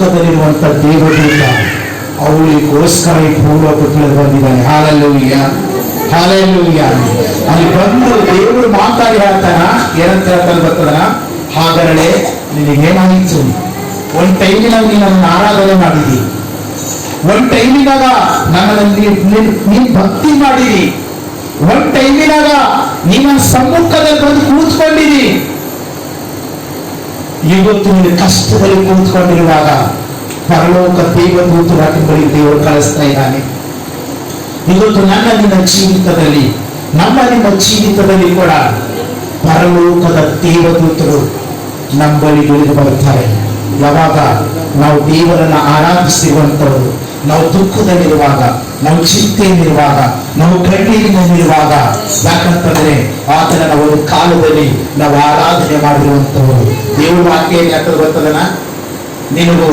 ದುಃಖದಲ್ಲಿರುವಂತ ದೇವದೂತ ಅವಳಿಗೋಸ್ಕರ ಈ ಭೂಲೋಕಕ್ಕೆ ಬಂದಿದ್ದಾನೆ. Hallelujah, hallelujah. ಅಲ್ಲಿ ಬಂದು ದೇವರು ಮಾತಾಡಿ ಹೇಳ್ತಾನ, ಏನಂತ ಹೇಳ್ತಾನೆ ಗೊತ್ತದನ? ಹಾಗರಳೆ, ನಿನಗೇನಾಗಿತ್ತು? ಒಂದ್ ಟೈಮಿನಾಗ ನೀನು ನನ್ನ ಆರಾಧನೆ ಮಾಡಿದಿ, ಒಂದ್ ಟೈಮಿನಾಗ ನನ್ನಲ್ಲಿ ನೀನ್ ಭಕ್ತಿ ಮಾಡಿದಿ, ಒಂದ್ ಟೈಮಿನಾಗ ನಿನ್ನ ಸಮ್ಮುಖದಲ್ಲಿ ಬಂದು ಕೂತ್ಕೊಂಡಿದಿ. ಇವತ್ತು ನೀನು ಕಷ್ಟದಲ್ಲಿ ಕೂತ್ಕೊಂಡಿರುವಾಗ ಪರಲೋಕ ದೇವದೂತರ ಬಳಿ ದೇವರು ಕಳಿಸ್ತಾ ಇದ್ದಾನೆ. ಇವತ್ತು ನನ್ನ ನಿನ್ನ ಜೀವಿತದಲ್ಲಿ, ನಮ್ಮ ನಿಮ್ಮ ಜೀವಿತದಲ್ಲಿ ಕೂಡ ಪರಲೋಕದ ದೇವದೂತರು ನಮ್ಮ ಬಳಿ ಇಳಿದು ಬರ್ತಾರೆ. ಯಾವಾಗ ನಾವು ದೇವರನ್ನ ಆರಾಧಿಸಿರುವಂತವರು, ನಾವು ದುಃಖದಲ್ಲಿರುವಾಗ, ನಾವು ಚಿಂತೆಯಲ್ಲಿರುವಾಗ, ನಾವು ಕಣ್ಣೀರಿನಲ್ಲಿರುವಾಗ, ಯಾಕಂತಂದ್ರೆ ಆತನ ಒಂದು ಕಾಲದಲ್ಲಿ ನಾವು ಆರಾಧನೆ ಮಾಡಿರುವಂತವರು. ದೇವರ ವಾಕ್ಯ ಯಾಕಂದ್ರೆ ಗೊತ್ತದನ, ನಿನಗೂ